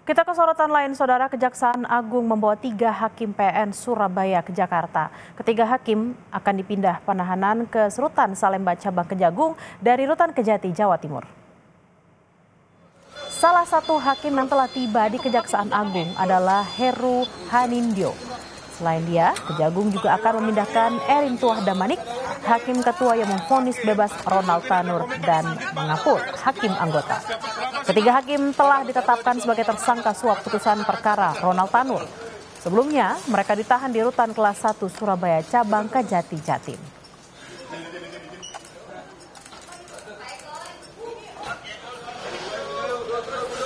Kita ke sorotan lain, Saudara. Kejaksaan Agung membawa 3 hakim PN Surabaya ke Jakarta. Ketiga hakim akan dipindah penahanan ke Rutan Salemba Cabang Kejagung dari Rutan Kejati, Jawa Timur. Salah satu hakim yang telah tiba di Kejaksaan Agung adalah Heru Hanindyo. Selain dia, Kejagung juga akan memindahkan Erin Tuah Damanik, hakim ketua yang memvonis bebas Ronald Tanur, dan Mangapul, hakim anggota. Ketiga hakim telah ditetapkan sebagai tersangka suap putusan perkara Ronald Tanur. Sebelumnya, mereka ditahan di Rutan Kelas 1 Surabaya Cabang Kejati, Jatim.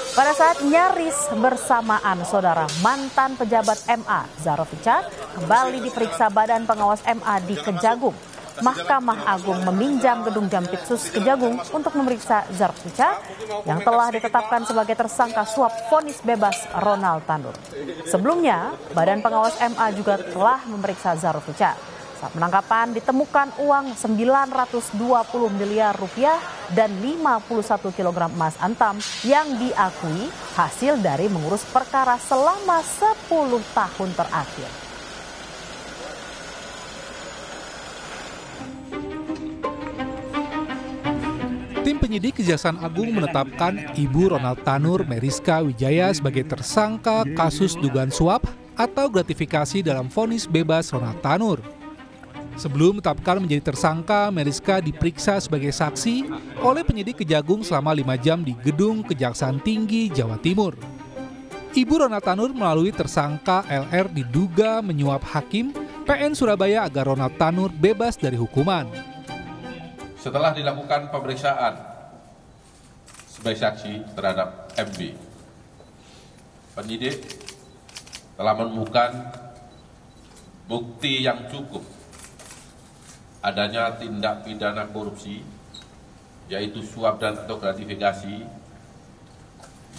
Pada saat nyaris bersamaan, Saudara, mantan pejabat MA Zarofica kembali diperiksa Badan Pengawas MA di Kejagung. Mahkamah Agung meminjam gedung Jampitsus Kejagung untuk memeriksa Zarofica yang telah ditetapkan sebagai tersangka suap vonis bebas Ronald Tanur. Sebelumnya, Badan Pengawas MA juga telah memeriksa Zarofica. Saat penangkapan ditemukan uang 920 miliar rupiah dan 51 kg emas antam yang diakui hasil dari mengurus perkara selama 10 tahun terakhir. Tim penyidik Kejaksaan Agung menetapkan Ibu Ronald Tanur Meriska Wijaya sebagai tersangka kasus dugaan suap atau gratifikasi dalam vonis bebas Ronald Tanur. Sebelum ditetapkan menjadi tersangka, Meriska diperiksa sebagai saksi oleh penyidik Kejagung selama 5 jam di Gedung Kejaksaan Tinggi, Jawa Timur. Ibu Ronald Tanur melalui tersangka LR diduga menyuap hakim PN Surabaya agar Ronald Tanur bebas dari hukuman. Setelah dilakukan pemeriksaan sebagai saksi terhadap MB, penyidik telah menemukan bukti yang cukup adanya tindak pidana korupsi, yaitu suap dan atau gratifikasi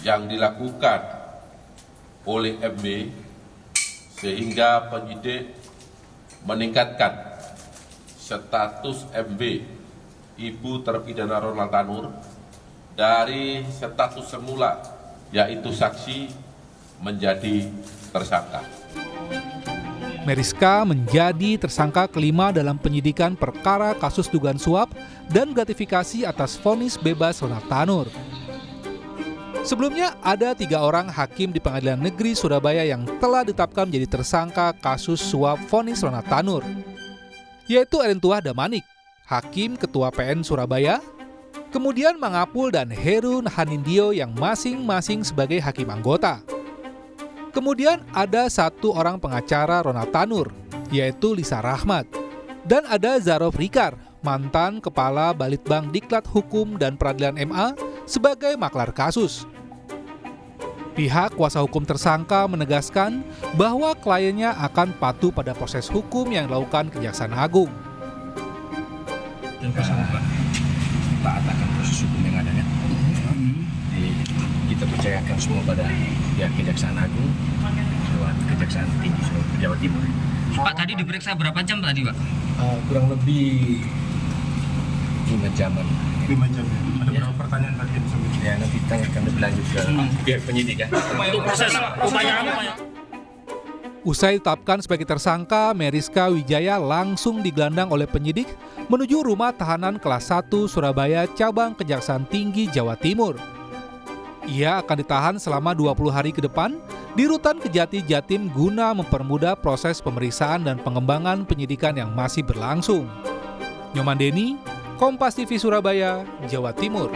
yang dilakukan oleh MB, sehingga penyidik meningkatkan status MB, Ibu terpidana Ronald Tanur, dari status semula yaitu saksi menjadi tersangka. Meriska menjadi tersangka kelima dalam penyidikan perkara kasus dugaan suap dan gratifikasi atas vonis bebas Ronald Tanur. Sebelumnya ada 3 orang hakim di Pengadilan Negeri Surabaya yang telah ditetapkan menjadi tersangka kasus suap vonis Ronald Tanur, yaitu Erin Tuah Damanik, hakim ketua PN Surabaya, kemudian Mangapul dan Heru Hanindyo yang masing-masing sebagai hakim anggota. Kemudian ada 1 orang pengacara Ronald Tanur, yaitu Lisa Rahmat. Dan ada Zarof Rikar, mantan Kepala Balitbang Diklat Hukum dan Peradilan MA sebagai maklar kasus. Pihak kuasa hukum tersangka menegaskan bahwa kliennya akan patuh pada proses hukum yang dilakukan Kejaksaan Agung. Taat akan proses hukum yang adanya. Kita percayakan semua pada pihak Kejaksaan Agung, Kejaksaan Tinggi Jawa Timur. Pak, tadi diperiksa berapa jam tadi, Pak? Kurang lebih 5 jaman. 5 jam. Ada berapa pertanyaan tadi yang disebut? Ya, nanti tanyakan lebih lanjut ke pihak penyidik ya. Usai ditetapkan sebagai tersangka, Meriska Wijaya langsung digelandang oleh penyidik menuju rumah tahanan kelas 1 Surabaya Cabang Kejaksaan Tinggi Jawa Timur. Ia akan ditahan selama 20 hari ke depan di Rutan Kejati, Jatim guna mempermudah proses pemeriksaan dan pengembangan penyidikan yang masih berlangsung. Nyoman Deni, Kompas TV Surabaya, Jawa Timur.